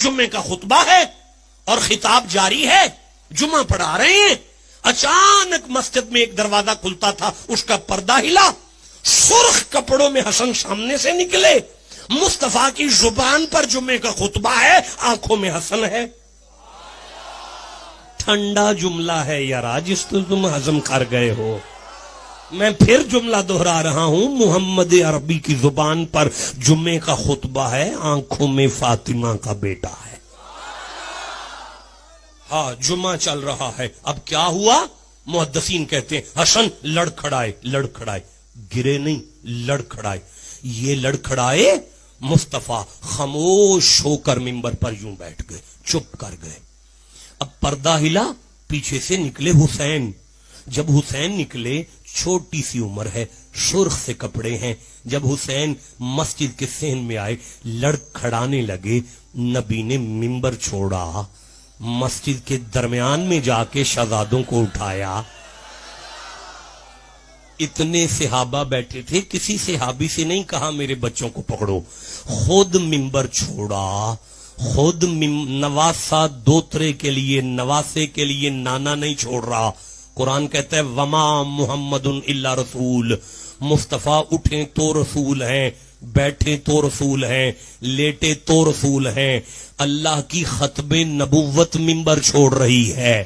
جمعے کا خطبہ ہے اور خطاب جاری ہے، جمعہ پڑھا رہے ہیں، اچانک مسجد میں ایک دروازہ کھلتا تھا، اس کا پردہ ہلا، سرخ کپڑوں میں حسن سامنے سے نکلے، مصطفیٰ کی زبان پر جمعے کا خطبہ ہے، آنکھوں میں حسن ہے۔ ٹھنڈا جملہ ہے یار، جس تو تم ہضم کر گئے ہو۔ میں پھر جملہ دہرا رہا ہوں، محمد عربی کی زبان پر جمعے کا خطبہ ہے، آنکھوں میں فاطمہ کا بیٹا ہے۔ ہاں جمعہ چل رہا ہے، اب کیا ہوا؟ محدثین کہتے ہیں حسن لڑکھڑائے، گرے نہیں، لڑکھڑائے۔ یہ لڑکھڑائے، مصطفیٰ خاموش ہو کر منبر پر یوں بیٹھ گئے، چپ کر گئے۔ اب پردہ ہلا، پیچھے سے نکلے حسین۔ جب حسین نکلے، چھوٹی سی عمر ہے، سرخ سے کپڑے ہیں، جب حسین مسجد کے صحن میں آئے، لڑکھڑانے لگے، نبی نے منبر چھوڑا، مسجد کے درمیان میں جا کے شہزادوں کو اٹھایا۔ اتنے صحابہ بیٹھے تھے، کسی صحابی سے نہیں کہا میرے بچوں کو پکڑو، خود منبر چھوڑا، خود نواسا دوترے کے لیے، نواسے کے لیے نانا نہیں چھوڑ رہا۔ قرآن کہتا ہے وما محمد الا رسول، مصطفیٰ اٹھیں تو رسول ہیں، بیٹھے تو رسول ہیں، لیٹے تو رسول ہیں۔ اللہ کی ختم نبوت منبر چھوڑ رہی ہے۔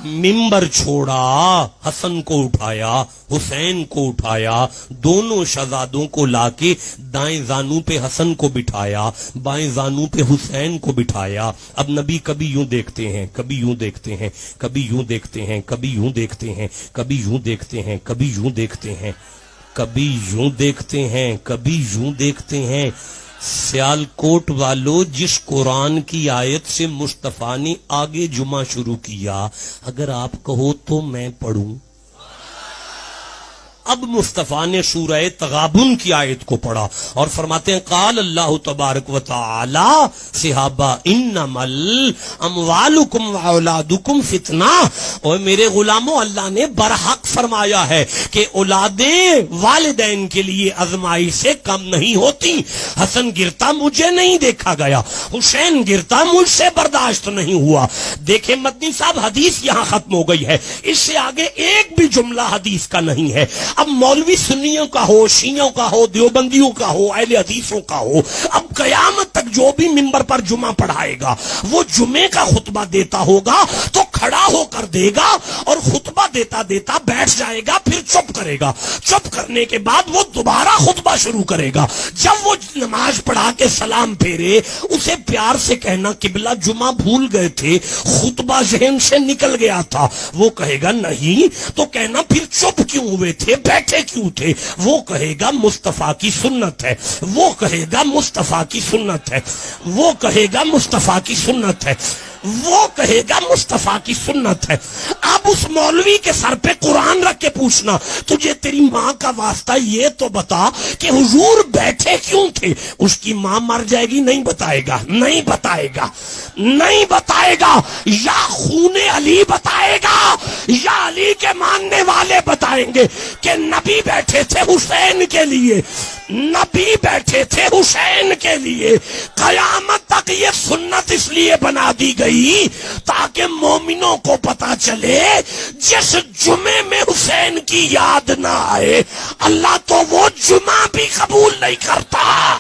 منبر چھوڑا، حسن کو اٹھایا، حسین کو اٹھایا، دونوں شہزادوں کو لا کے دائیں زانو پہ حسن کو بٹھایا، بائیں زانو پہ حسین کو بٹھایا۔ اب نبی کبھی یوں دیکھتے ہیں، کبھی یوں دیکھتے ہیں، کبھی یوں دیکھتے ہیں، کبھی یوں دیکھتے ہیں، کبھی یوں دیکھتے ہیں، کبھی یوں دیکھتے ہیں، کبھی یوں دیکھتے ہیں، کبھی یوں دیکھتے ہیں۔ سیالکوٹ والو، جس قرآن کی آیت سے مصطفیٰ نے آگے جمعہ شروع کیا، اگر آپ کہو تو میں پڑھوں۔ اب مصطفیٰ نے سورہ تغابن کی آیت کو پڑھا اور فرماتے ہیں قال اللہ تبارک و تعالی صحابہ انما اموالکم واولادکم فتنہ۔ اور میرے غلاموں، اللہ نے برحق فرمایا ہے کہ اولادیں والدین کے لیے آزمائش سے کم نہیں ہوتی۔ حسن گرتا مجھے نہیں دیکھا گیا، حسین گرتا مجھ سے برداشت نہیں ہوا۔ دیکھیں مدنی صاحب، حدیث یہاں ختم ہو گئی ہے، اس سے آگے ایک بھی جملہ حدیث کا نہیں ہے۔ اب مولوی سنیوں کا ہو، شیعوں کا ہو، دیوبندیوں کا ہو، اہل حدیثوں کا ہو، اب قیامت تک جو بھی منبر پر جمعہ پڑھائے گا، وہ جمعے کا خطبہ دیتا ہوگا تو کھڑا ہو کر دے گا اور خطبہ دیتا دیتا بیٹھ جائے گا، پھر چپ کرے گا، چپ کرنے کے بعد وہ دوبارہ خطبہ شروع کرے گا۔ جب وہ نماز پڑھا کے سلام پھیرے، اسے پیار سے کہنا قبلہ جمعہ بھول گئے تھے، خطبہ ذہن سے نکل گیا تھا۔ وہ کہے گا نہیں، تو کہنا پھر چپ کیوں ہوئے تھے، بیٹھے کیوں تھے؟ وہ کہے گا مصطفیٰ کی سنت ہے، وہ کہے گا مصطفیٰ کی سنت ہے، وہ کہے گا مصطفیٰ کی سنت ہے، وہ کہے گا مصطفیٰ کی سنت ہے۔ اب اس مولوی کے سر پہ قرآن رکھ کے پوچھنا تجھے تیری ماں کا واسطہ یہ تو بتا کہ حضور بیٹھے کیوں تھے؟ اس کی ماں مر جائے گی، نہیں بتائے گا، نہیں بتائے گا، نہیں بتائے گا۔ یا خون علی بتائے گا یا علی کے ماننے والے بتائیں گے کہ نبی بیٹھے تھے حسین کے لیے، نبی بیٹھے تھے حسین کے لیے۔ قیامت تک یہ سنت اس لیے بنا دی گئی تاکہ مومنوں کو پتا چلے جس جمعے میں حسین کی یاد نہ آئے، اللہ تو وہ جمعہ بھی قبول نہیں کرتا۔